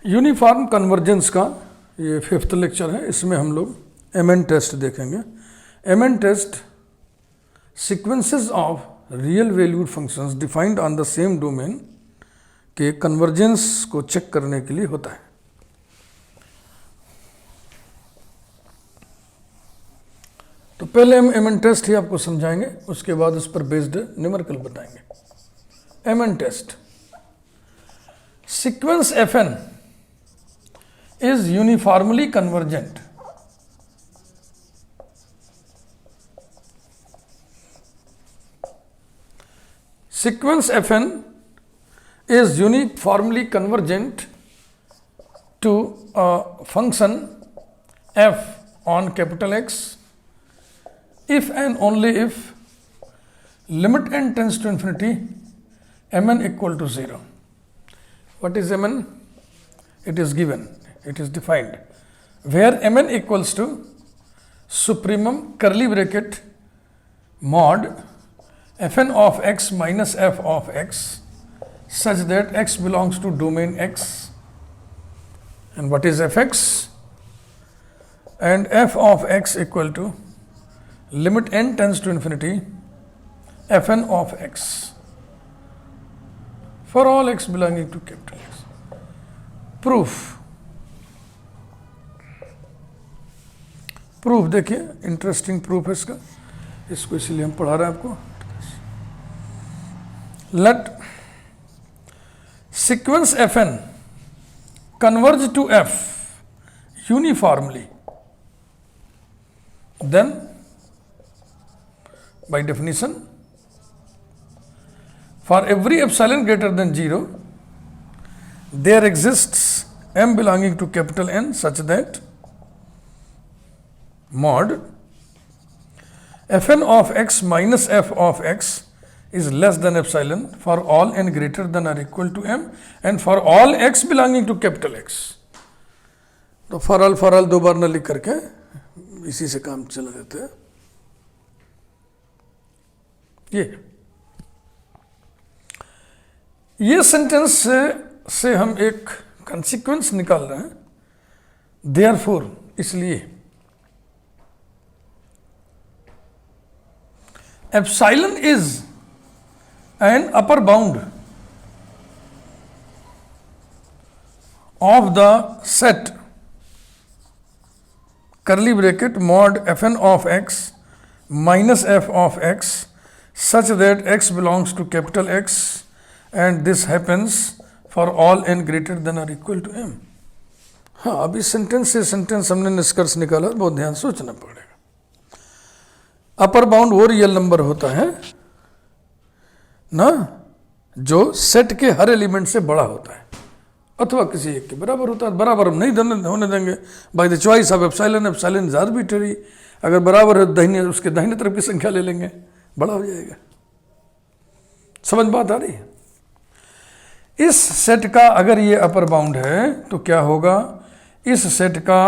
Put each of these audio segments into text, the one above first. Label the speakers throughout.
Speaker 1: Uniform convergence का ये 5th lecture है। इसमें हम लोग एमएन टेस्ट देखेंगे। MN test sequences of real valued functions defined on the same domain के कन्वर्जेंस को चेक करने के लिए होता है। तो पहले हम एमएन टेस्ट ही आपको समझाएंगे, उसके बाद उस पर बेस्ड न्यूमेरिकल बताएंगे। Mn test, sequence fn is uniformly convergent sequence fn is uniformly convergent to a function f on capital X if and only if limit n tends to infinity mn equal to 0. What is mn? It is given. It is defined where mn equals to supremum curly bracket mod fn of x minus f of x such that x belongs to domain x. And what is fx? And f of x equal to limit n tends to infinity fn of x for all x belonging to capital X. Proof. Proof देखिए, interesting proof है इसका, इसको इसीलिए हम पढ़ा रहे हैं आपको। Let sequence F N converge to F uniformly, then by definition for every epsilon greater than 0 there exists m belonging to capital N such that mod fn of x minus f of x is less than epsilon for all n greater than or equal to m and for all x belonging to capital X. तो for all दो बार न लिख करके इसी से काम चला देते हैं। ये सेंटेंस से हम एक कंसिक्वेंस निकाल रहे हैं। देयरफॉर, इसलिए epsilon is an upper bound of the set curly bracket mod fn of x minus f of x such that x belongs to capital X and this happens for all n greater than or equal to m. हाँ, अभी sentence से sentence हमने निष्कर्ष निकाला, बहुत ध्यान सोचना पड़ेगा। अपर बाउंड वो रियल नंबर होता है ना जो सेट के हर एलिमेंट से बड़ा होता है अथवा किसी एक के बराबर होता है। बराबर हम नहीं होने देंगे by the choice of epsilon. Epsilon is arbitrary, अगर बराबर है दाहिने उसके दाहिने तरफ की संख्या ले लेंगे, बड़ा हो जाएगा। समझ बात आ रही है? इस सेट का अगर ये अपर बाउंड है तो क्या होगा, इस सेट का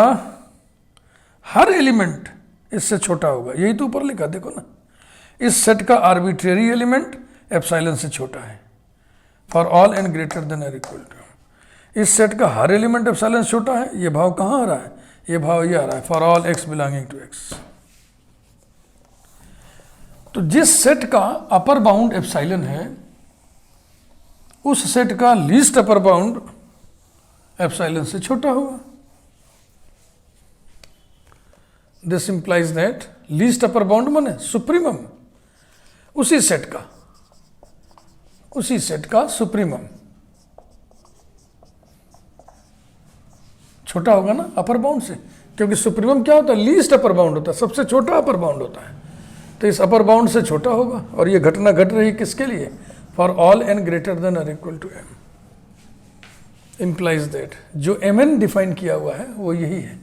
Speaker 1: हर एलिमेंट इससे छोटा होगा। यही तो ऊपर लिखा, देखो ना, इस सेट का आर्बिट्रेरी एलिमेंट एप्सिलॉन से छोटा है for all N greater than और इक्वल टू। इस सेट का हर एलिमेंट एप्सिलॉन से छोटा है। ये भाव कहाँ आ रहा है? ये भाव ये आ रहा है for all X belonging to X. तो जिस सेट का अपर बाउंड एप्सिलॉन है उस सेट का लीस्ट अपर बाउंड एप्सिलॉन से छोटा होगा। This implies that least upper bound माने सुप्रीमम, उसी सेट का सुप्रीमम छोटा होगा ना अपर बाउंड से, क्योंकि सुप्रीमम क्या होता है? लीस्ट अपर बाउंड होता है, सबसे छोटा अपर बाउंड होता है। तो इस अपर बाउंड से छोटा होगा। और ये घटना घट रही किसके लिए? For all N greater than और equal to m. Implies that जो एम एन डिफाइन किया हुआ है वो यही है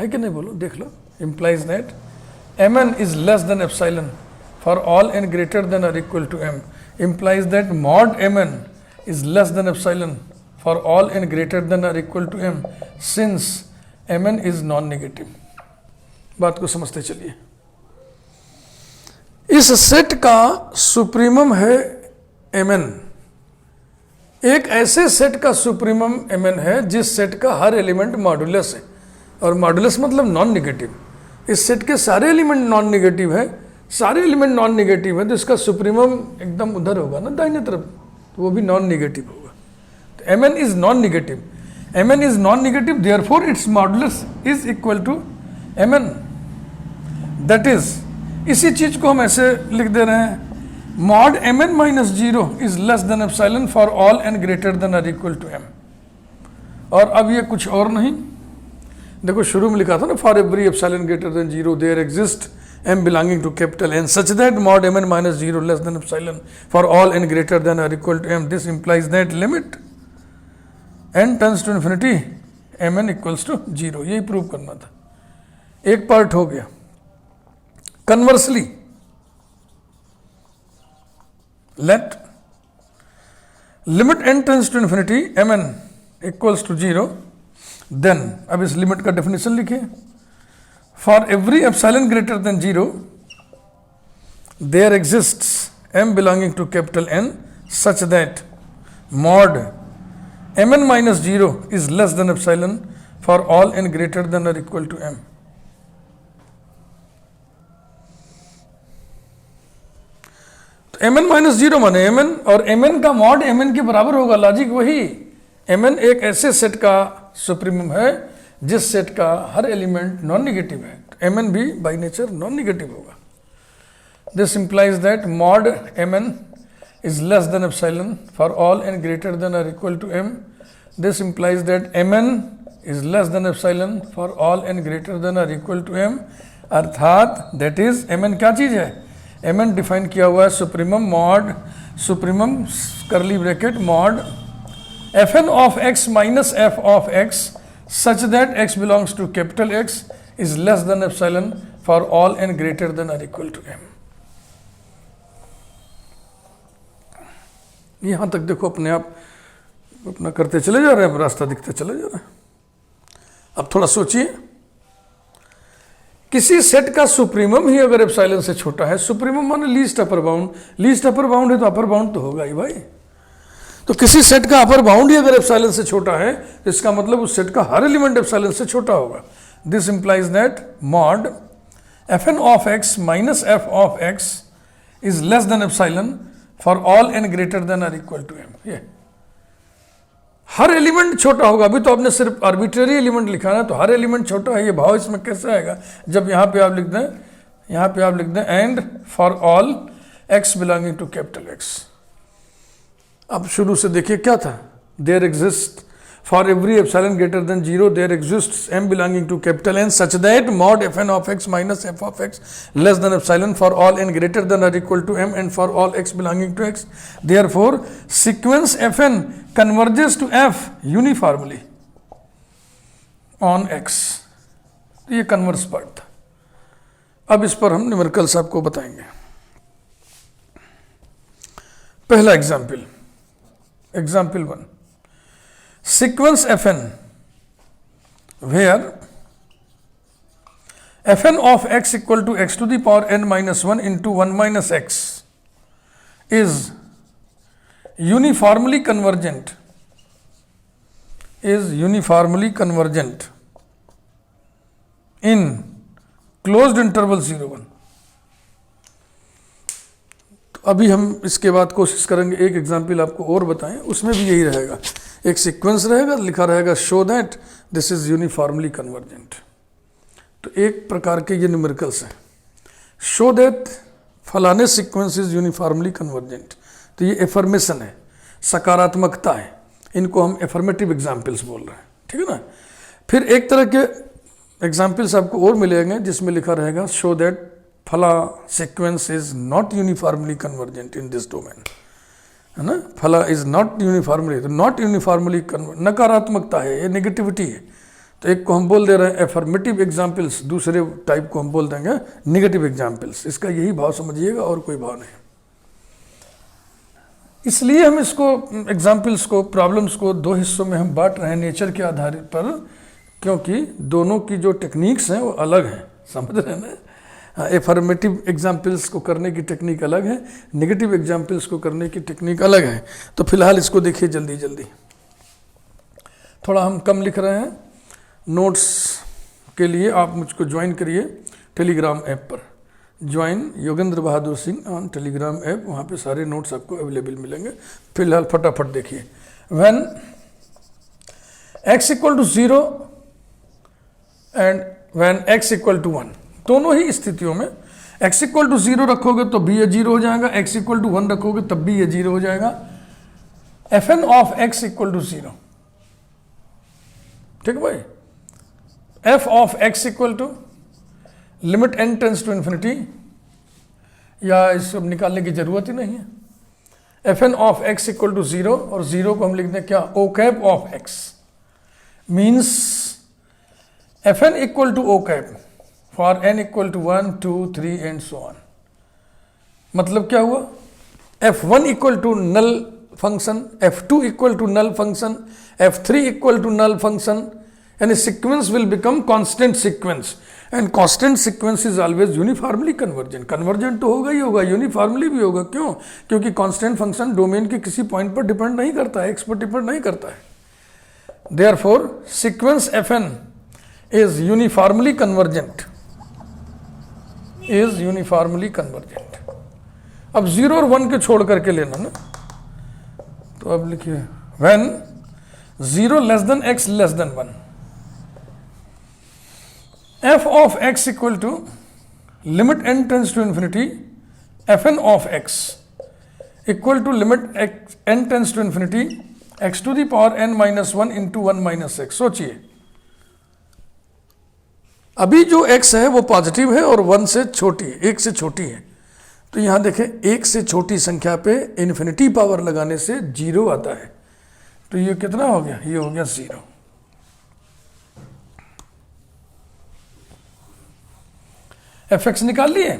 Speaker 1: कि नहीं? बोलो, देख लो। implies that mn is less than epsilon for all n greater than or equal to m. Implies that mod mn is less than epsilon for all n greater than or equal to m since mn is non-negative. बात को समझते चलिए। इस set का supremum है mn, एक ऐसे set का सुप्रीमम mn है जिस सेट का हर एलिमेंट मॉडुलस है, और मॉडुलस मतलब नॉन निगेटिव। इस सेट के सारे एलिमेंट नॉन निगेटिव है, सारे एलिमेंट नॉन निगेटिव है, तो इसका सुप्रीमम एकदम उधर होगा ना, दाहिने तरफ, तो वो भी नॉन निगेटिव होगा। तो mn is non negative, mn is non negative, therefore its modulus is equal to mn। That is, इसी चीज को हम ऐसे लिख दे रहे हैं, mod mn minus 0 is less than epsilon for all n greater than और इक्वल टू m। और अब ये कुछ और नहीं, देखो शुरू में लिखा था ना, for every epsilon greater than 0 there exist m belonging to capital N such that mod mn minus 0 less than epsilon for all n greater than और equal to m। This implies that limit n tends to infinity mn equals to 0। यही prove करना था, एक part हो गया। Conversely let limit n tends to infinity mn equals to 0, then अब इस limit का डेफिनेशन लिखिए, for every epsilon greater than 0 there exists m belonging to capital N such that mod mn minus 0 is less than epsilon for all n greater than or equal to m। mn minus 0 माने mn, और mn का mod mn के बराबर होगा, logic वही। mn एक ऐसे set का सुप्रीमम है जिस सेट का हर एलिमेंट नॉन निगेटिव है, तो mn भी बाई नेचर नॉन निगेटिव होगा। This implies that mod mn is less than epsilon for all n greater than और equal to m। This implies that mn is less than epsilon for all n greater than और equal to m, अर्थात that is mn क्या चीज है, mn define किया हुआ है supremum mod, supremum curly bracket mod fn of x minus f of x such that x belongs to capital X is less than epsilon for all n greater than और equal to m। यहां तक देखो अपने आप अपना करते चले जा रहे हैं, रास्ता दिखते चले जा रहा है। अब थोड़ा सोचिए, किसी सेट का सुप्रीमम ही अगर एप्सिलॉन से छोटा है, सुप्रीमम माने least upper bound, least upper bound है तो अपर बाउंड तो होगा ही भाई। तो किसी सेट का अपर बाउंड ही अगर एप्सिलॉन से छोटा है तो इसका मतलब उस सेट का हर एलिमेंट एप्सिलॉन से छोटा होगा। This implies that mod fn of x minus f of x is less than epsilon for all n greater than और इक्वल टू m। ये हर एलिमेंट छोटा होगा, अभी तो आपने सिर्फ आर्बिट्रेरी एलिमेंट लिखा है, तो हर एलिमेंट छोटा है, ये भाव इसमें कैसे आएगा जब यहाँ पे आप लिख दें, यहाँ पे आप लिख दें and for all x belonging to capital X। अब शुरू से देखिए क्या था, there exist for every epsilon greater than 0 there exist m belonging to capital N such that mod fn of x minus f of x less than epsilon for all n greater than और equal to m and for all x belonging to x। Therefore sequence fn converges to f uniformly on x। ये converse part था। अब इस पर हम numericals आपको बताएंगे। पहला example, example 1, sequence fn where fn of x equal to x to the power n minus 1 into 1 minus x is uniformly convergent, is uniformly convergent in closed interval 0 1। तो अभी हम इसके बाद कोशिश करेंगे एक एग्जाम्पल आपको और बताएं, उसमें भी यही रहेगा, एक सीक्वेंस रहेगा, लिखा रहेगा show that this is uniformly convergent. तो एक प्रकार के ये न्यूमेरिकल्स हैं, शो दैट फलाने सीक्वेंस इज यूनिफॉर्मली कन्वर्जेंट, तो ये एफर्मेशन है, सकारात्मकता है, इनको हम एफर्मेटिव एग्जाम्पल्स बोल रहे हैं, ठीक है ना। फिर एक तरह के एग्जाम्पल्स आपको और मिलेंगे जिसमें लिखा रहेगा शो दैट फला sequence is not uniformly convergent in this domain, है ना। फला इज नॉट यूनिफॉर्मली, तो नॉट यूनिफॉर्मली नकारात्मकता है, ये नेगेटिविटी है। तो एक को हम बोल दे रहे हैं एफर्मेटिव एग्जाम्पल्स, दूसरे टाइप को हम बोल देंगे नेगेटिव एग्जाम्पल्स। इसका यही भाव समझिएगा और कोई भाव नहीं। इसलिए हम इसको एग्जाम्पल्स को, प्रॉब्लम्स को दो हिस्सों में हम बांट रहे हैं नेचर के आधार पर, क्योंकि दोनों की जो टेक्निक्स हैं वो अलग हैं, समझ रहे हैं ना। एफर्मेटिव एग्जाम्पल्स को करने की टेक्निक अलग है, नेगेटिव एग्जाम्पल्स को करने की टेक्निक अलग है। तो फिलहाल इसको देखिए जल्दी जल्दी, थोड़ा हम कम लिख रहे हैं। नोट्स के लिए आप मुझको ज्वाइन करिए टेलीग्राम ऐप पर, join Yogendra Bahadur Singh on Telegram app, वहाँ पे सारे नोट्स आपको अवेलेबल मिलेंगे। फिलहाल फटाफट देखिए, when x equal to 0 and when x equal to 1, दोनों ही स्थितियों में x इक्वल टू 0 रखोगे तो भी ये 0 हो जाएगा, x इक्वल टू 1 रखोगे तब भी ये 0 हो जाएगा। fn of x equal to 0, ठीक भाई। f of x equal to limit n tends to infinity, या इसको निकालने की जरूरत ही नहीं है। fn of x equal to 0, और 0 को हम लिख दें क्या, o cap of x, means fn equal to o cap for n equal to 1, 2, 3 and so on. मतलब क्या हुआ, f1 equal to null function, f2 equal to null function, f3 equal to null function, यानी sequence will become constant sequence, and constant sequence is always uniformly convergent. Convergent तो होगा ही होगा, uniformly भी होगा। क्यों? क्योंकि कांस्टेंट फंक्शन डोमेन के किसी पॉइंट पर डिपेंड नहीं करता है, एक्स पर डिपेंड नहीं करता है। Therefore sequence fn is uniformly convergent, is uniformly convergent. अब 0 और 1 के छोड़ करके लेना ना, तो अब लिखिए when 0 less than x less than 1, f of x equal to limit n tends to infinity fn of x equal to limit n tends to infinity x to the power n minus 1 into 1 minus x। सोचिए, अभी जो x है वो positive है और 1 से छोटी है, 1 से छोटी है। तो यहां देखें, 1 से छोटी संख्या पे इन्फिनिटी पावर लगाने से 0 आता है। तो ये कितना हो गया, ये हो गया 0। fx निकाल लिए।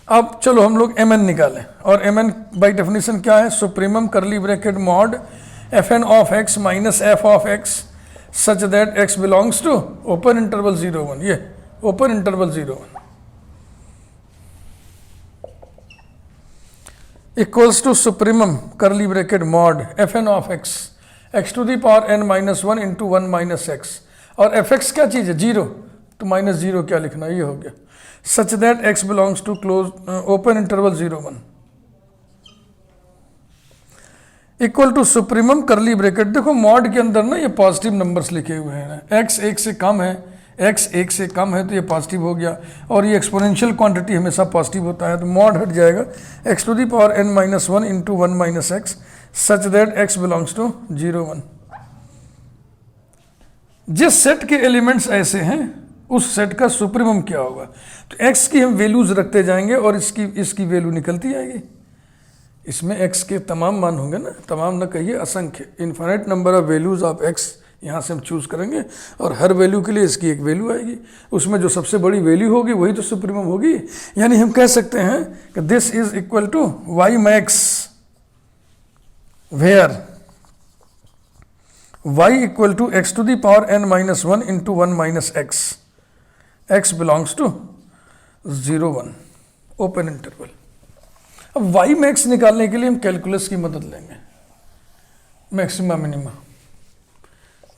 Speaker 1: अब चलो हम लोग mn निकालें, और mn बाई डेफिनेशन क्या है, supremum curly bracket mod fn of x minus f of x such that x belongs to open interval 0, 1, ये open interval 0, 1 equals to supremum curly bracket mod fn of x to the power n minus 1 into 1 minus x, और fx क्या चीज़ है, 0, तो minus 0 क्या लिखना, ये हो गया। Such that x belongs to close open interval 0, 1 equal to supremum curly bracket. देखो मॉड के अंदर ना ये पॉजिटिव नंबर्स लिखे हुए हैं, x 1 से कम है, x 1 से कम है तो ये पॉजिटिव हो गया, और ये एक्सपोनेंशियल क्वांटिटी हमेशा पॉजिटिव होता है, तो मॉड हट जाएगा, x to the power n minus 1 into 1 minus x such that x belongs to 0, 1। जिस सेट के एलिमेंट्स ऐसे हैं उस सेट का सुप्रीमम क्या होगा, तो x की हम वैल्यूज रखते जाएंगे और इसकी वैल्यू निकलती आएगी। इसमें x के तमाम मान होंगे ना, तमाम ना कहिए, असंख्य, infinite number of values of x यहाँ से हम चूज करेंगे, और हर वैल्यू के लिए इसकी एक वैल्यू आएगी, उसमें जो सबसे बड़ी वैल्यू होगी वही तो सुप्रीमम होगी। यानी हम कह सकते हैं कि this is equal to y max where y equal to x to the power n minus 1 into 1 minus x belongs to 0, 1 open interval. अब y मैक्स निकालने के लिए हम कैलकुलस की मदद लेंगे, मैक्सिमा मिनिमा।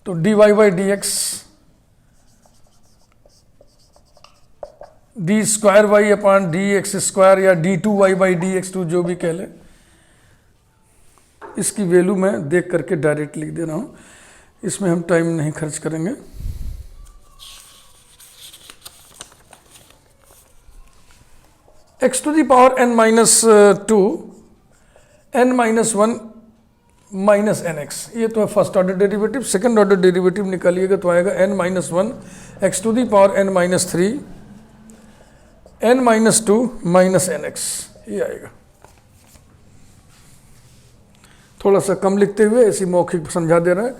Speaker 1: तो dy by D X, D square Y upon D X square, या d2y by D x to, जो भी कह ले, इसकी वैल्यू मैं देख करके डायरेक्ट लिख दे रहा हूँ, इसमें हम टाइम नहीं खर्च करेंगे। x to the power n minus 2 n minus 1 minus N x, ये तो है first order derivative. Second order derivative निकालिएगा तो आएगा n minus 1 x to the power n minus 3 n minus 2 minus N x, ये आएगा। थोड़ा सा कम लिखते हुए ऐसी मौखिक समझा दे रहा है।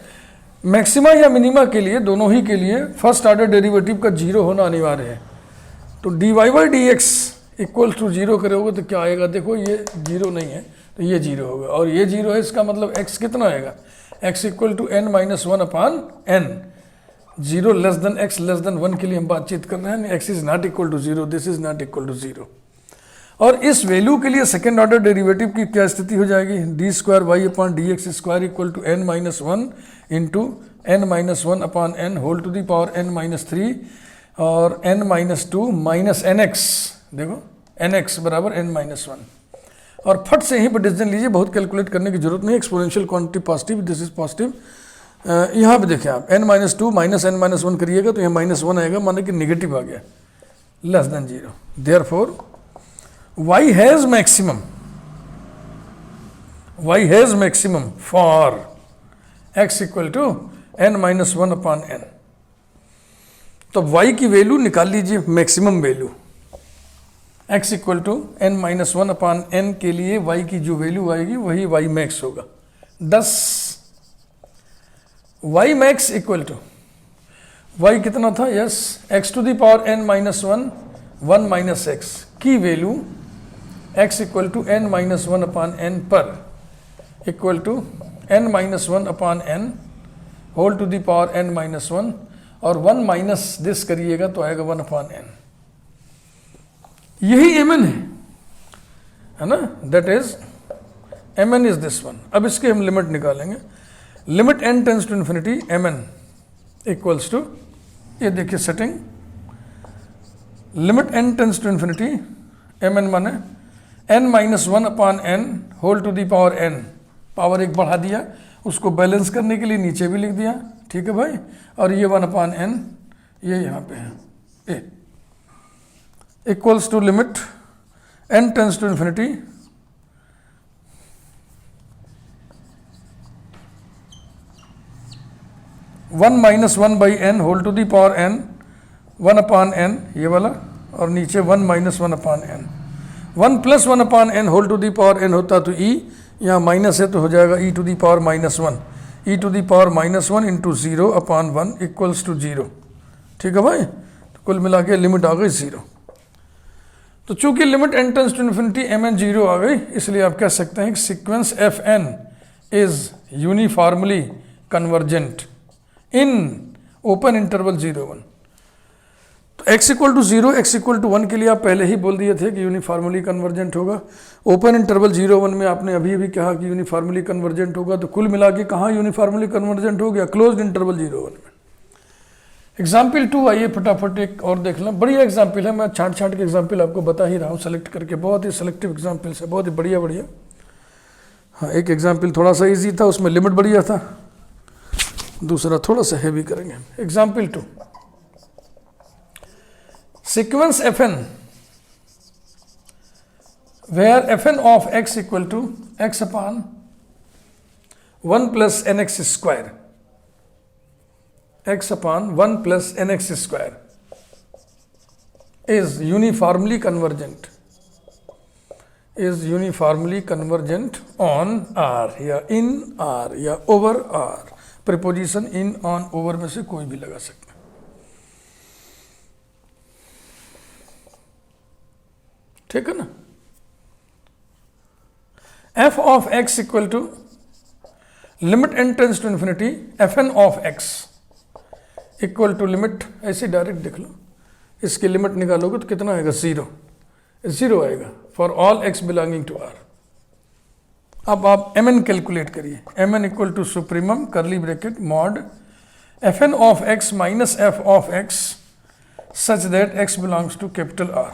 Speaker 1: मैक्सिमा या मिनिमा के लिए, दोनों ही के लिए फर्स्ट ऑर्डर डेरिवेटिव का 0 होना अनिवार्य है। तो D Y by D x equal to 0 करोगे तो क्या आएगा, देखो ये 0 नहीं है तो ये 0 होगा, और ये 0 है, इसका मतलब x कितना आएगा, x equal to n minus 1 upon n, 0 less than x less than 1 के लिए हम बातचीत कर रहे हैं, x is not equal to 0, this is not equal to 0। और इस वैल्यू के लिए सेकेंड ऑर्डर डेरिवेटिव की क्या स्थिति हो जाएगी, D square Y upon D X square equal to n minus one into n minus one upon n whole to the power n minus three और n minus two minus N X, देखो N X बराबर n minus one. और फट से ही पर decision लीजिए, बहुत calculate करने की जरूरत नहीं, exponential quantity positive, this is positive. यहाँ पे देखें आप n minus two minus n minus one करिएगा तो यहाँ माइनस वन आएगा, माने कि निगेटिव आ गया, less than 0। Therefore y has maximum for x equal to n minus 1 upon n। तो y की वैल्यू निकाल लीजिए, maximum value x equal to n minus one upon n के लिए y की जो वैल्यू आएगी वही y मैक्स होगा। 10 y max equal to y कितना था, yes x to the power n minus one 1 minus x की value x equal to n minus one upon n पर equal to n minus one upon n whole to the power n minus one और 1 minus this करिएगा तो आएगा 1 upon n। यही mn है ना, that is mn is this one. अब इसके हम लिमिट निकालेंगे, limit n tends to infinity mn equals to, ये देखिए setting, limit n tends to infinity mn माने n minus one upon n whole to the power n, power एक बढ़ा दिया, उसको बैलेंस करने के लिए नीचे भी लिख दिया, ठीक है भाई। और ये 1 अपॉन n ये यहाँ पे है a, equals to limit n tends to infinity one minus one by n whole to the power n 1 upon n ये वाला, और नीचे 1 minus one upon n, 1 plus 1 upon n whole to the power n होता तो e, यहाँ minus है तो हो जाएगा e to the power minus one, e to the power minus one into 0 upon 1 equals to 0, ठीक है भाई। तो कुल मिला के लिमिट आ गई 0। तो चूंकि limit n tends to infinity mn 0 आ गई, इसलिए आप कह सकते हैं कि sequence fn is uniformly convergent in open interval 0 1। तो x equal to 0 x equal to 1 के लिए आप पहले ही बोल दिए थे कि यूनिफॉर्मली कन्वर्जेंट होगा, ओपन इंटरवल 0 1 में आपने अभी भी कहा कि यूनिफॉर्मली कन्वर्जेंट होगा। तो कुल मिला के कहाँ यूनिफॉर्मली कन्वर्जेंट हो गया, क्लोज्ड इंटरवल 0 1 में। एग्जाम्पल 2 आइए फटाफट एक और देख लें, बढ़िया एग्जाम्पल है, मैं छाट छाट के एग्जाम्पल आपको बता ही रहा हूँ सेलेक्ट करके, बहुत ही सेलेक्टिव एग्जाम्पल्स है, बहुत ही बढ़िया बढ़िया। हाँ, एक एग्जाम्पल थोड़ा सा ईजी था, उसमें लिमिट बढ़िया था, दूसरा थोड़ा सा हैवी करेंगे। Example 2, sequence fn where fn of x equal to x upon 1 plus nx square, x upon 1 plus nx square is uniformly convergent on R या in R या over R, preposition in on over में से कोई भी लगा सकते हैं, ठीक है ना। f of x equal to limit n tends to infinity fn of x equal to limit, ऐसे डायरेक्ट देख लो, इसकी लिमिट निकालोगे तो कितना आएगा, 0 आएगा for all x belonging to R। अब आप mn कैलकुलेट करिए, mn equal to supremum curly bracket mod fn of x minus f of x such that x belongs to capital R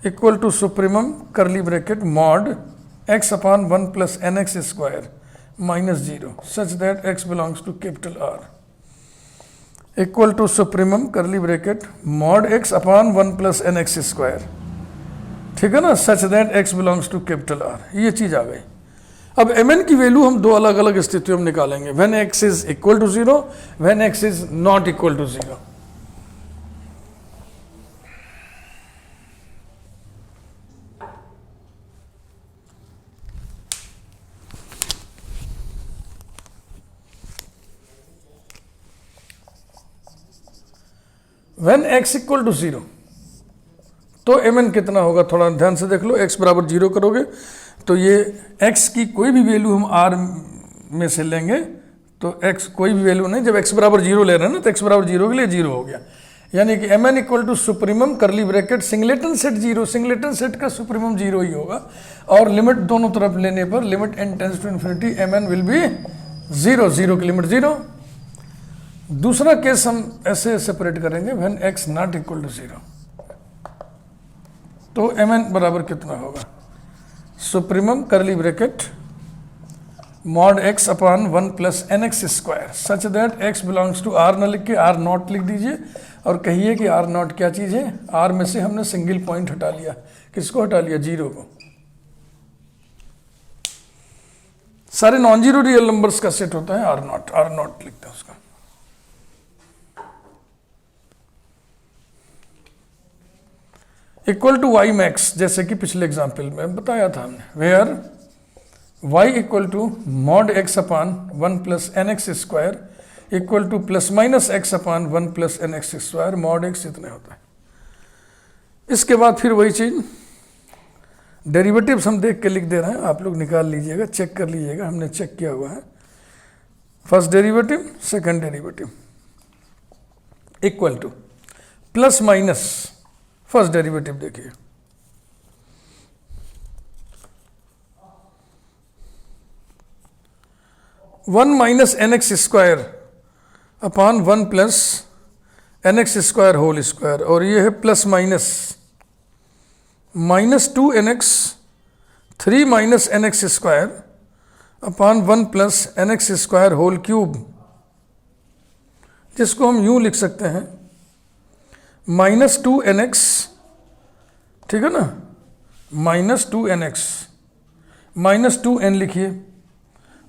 Speaker 1: equal to supremum curly bracket mod x upon 1 plus n x square minus 0 such that x belongs to capital R equal to supremum curly bracket mod x upon 1 plus n x square, ठीक है ना, such that x belongs to capital R। ये चीज आ गई। अब mn की value हम दो अलग अलग स्थितियों में निकालेंगे, when x is equal to 0, when x is not equal to 0। When x equal to 0 तो mn कितना होगा, थोड़ा ध्यान से देख लो, x बराबर 0 करोगे तो ये x की कोई भी वैल्यू हम R में से लेंगे तो x कोई भी वैल्यू नहीं, जब x बराबर 0 ले रहे हैं ना तो x बराबर 0 के लिए 0 हो गया, यानी कि mn equal to supremum curly bracket singleton set 0, singleton set का सुप्रीमम 0 ही होगा, और लिमिट दोनों तरफ लेने पर limit n tends to infinity mn will be 0, 0 की लिमिट 0। दूसरा केस हम ऐसे सेपरेट करेंगे, when x not equal to 0, तो mn बराबर कितना होगा, supremum curly bracket mod x upon 1 plus nx square such that x belongs to r न लिख के r नॉट लिख दीजिए, और कहिए कि r नॉट क्या चीज़ है, r में से हमने सिंगल पॉइंट हटा लिया, किसको हटा लिया, 0 को। सारे नॉन जीरो रियल नंबर्स का सेट होता है r नॉट लिखते हैं उसका। इक्वल टू वाई मैक्स, जैसे कि पिछले एग्जाम्पल में बताया था हमने, where y equal to mod x upon 1 plus n x square equal to plus minus x upon 1 plus n x square, mod x इतने होता है। इसके बाद फिर वही चीज डेरिवेटिव्स हम देख के लिख दे रहे हैं, आप लोग निकाल लीजिएगा, चेक कर लीजिएगा, हमने चेक किया हुआ है। First derivative, second derivative equal to plus minus, first derivative देखिए, one minus N x square upon 1 plus n x square whole square, और ये है plus minus minus 2 n x 3 minus N x square upon 1 plus n x square whole cube, जिसको हम यूं लिख सकते हैं माइनस 2 एन एक्स, ठीक है ना, minus 2 n x, minus 2 n लिखिए,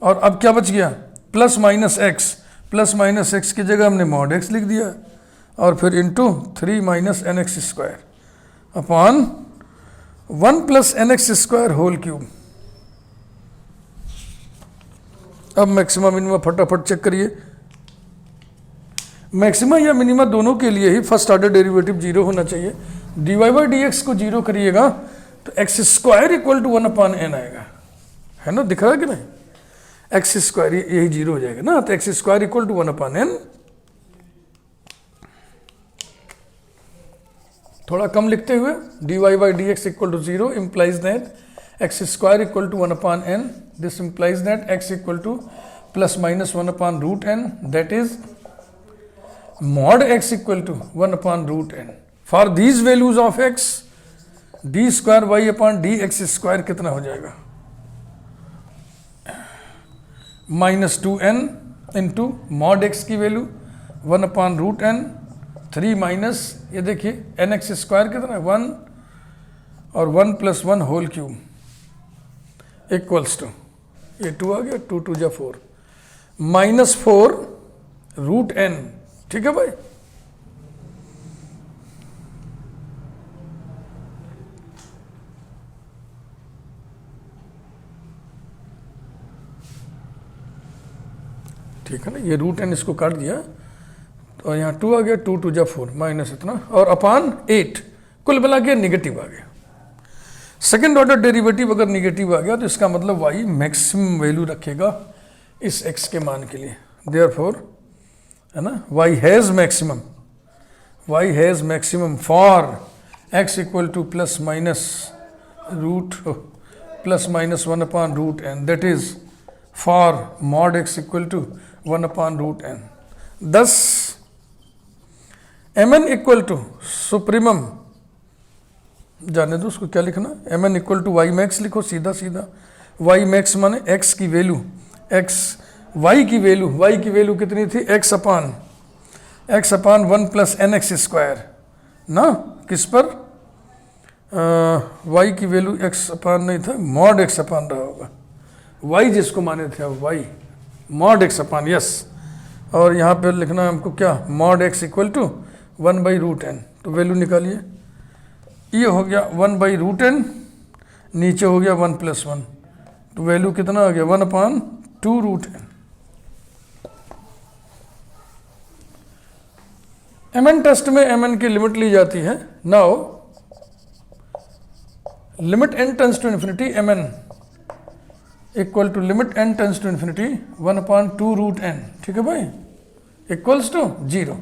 Speaker 1: और अब क्या बच गया, plus minus x, plus minus x की जगह हमने मॉड एक्स लिख दिया, और फिर into 3 minus N x square upon 1 plus n x square whole cube. अब मैक्सिमा मिनिमा फटाफट चेक करिए, मैक्सिमा या मिनिमा दोनों के लिए ही फर्स्ट ऑर्डर डेरिवेटिव 0 होना चाहिए। dy बाई डी एक्स को 0 करिएगा तो x square equal to 1 upon n आएगा, है ना, दिख रहा है कि नहीं, एक्स स्क्वायर यही 0 हो जाएगा ना, तो x square equal to 1 upon n. थोड़ा कम लिखते हुए dy by D x equal to 0 implies that x square equal to 1 upon n. This implies that x equal to plus minus 1 upon root n, that is mod x equal to 1 upon root n. For these values of x, d square y upon dx square कितना हो जाएगा, minus 2n into mod x की value 1 upon root n, 3 minus ये देखिए N x square कितना है 1, और 1 plus 1 whole cube equals to, ये 2 आ गया, 2 2 जा 4, माइनस 4 रूट n, ठीक है भाई। ठीक है ना, ये रूट n इसको काट दिया, तो यहाँ 2 आ गया, 2 2 जा 4 माइनस इतना, और अपान 8, कुल मिला के नेगेटिव आ गया। सेकेंड ऑर्डर डेरिवेटिव अगर नेगेटिव आ गया तो इसका मतलब y मैक्सिमम वैल्यू रखेगा इस x के मान के लिए, देयरफॉर, है ना, y has maximum for x equal to plus minus root plus minus 1 upon root n, that is for mod x equal to 1 upon root n। thus mn equal to supremum, जाने दो उसको क्या लिखना, mn equal to y max लिखो सीधा सीधा, y max माने x की वैल्यू, y की वैल्यू कितनी थी, x upon 1 plus n x square ना, किस पर, y की वैल्यू x अपान नहीं था, मॉड x अपान रहा होगा, y जिसको माने थे अब y mod x upon, yes, और यहाँ पे लिखना है हमको क्या, mod x equal to 1 by root n, तो वैल्यू निकालिए, ये हो गया 1 बाई रूट n, नीचे हो गया 1 प्लस 1, तो वैल्यू कितना आ गया 1 upon 2 root n। mn test में mn की लिमिट ली जाती है, now limit n tends to infinity mn equal to limit n tends to infinity 1/2√n, ठीक है भाई, equals to 0।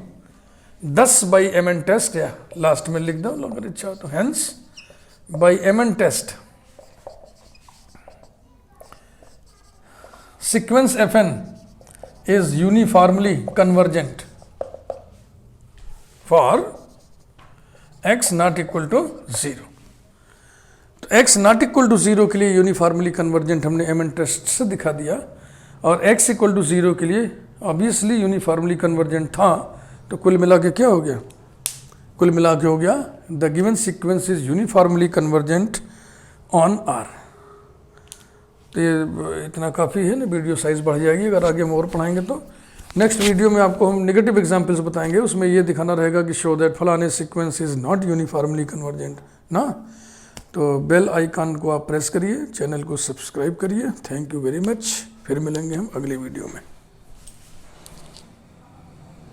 Speaker 1: 10 by mn test, या लास्ट में लिख दो अगर इच्छा हो तो, hence by mn test sequence fn is uniformly convergent for x not equal to 0। तो x not equal to 0 के लिए यूनिफॉर्मली कन्वर्जेंट हमने mn टेस्ट से दिखा दिया, और x इक्वल टू 0 के लिए ऑब्वियसली यूनिफॉर्मली कन्वर्जेंट था। तो कुल मिला के क्या हो गया, कुल मिला के हो गया the given sequence is uniformly convergent on R। तो ये इतना काफ़ी है ना, वीडियो साइज़ बढ़ जाएगी अगर आगे हम और पढ़ाएंगे तो। नेक्स्ट वीडियो में आपको हम नेगेटिव एग्जांपल्स बताएंगे, उसमें ये दिखाना रहेगा कि शो दैट फलाने sequence is not uniformly convergent ना। तो बेल आइकन को आप प्रेस करिए, चैनल को सब्सक्राइब करिए। थैंक यू वेरी मच, फिर मिलेंगे हम अगली वीडियो में।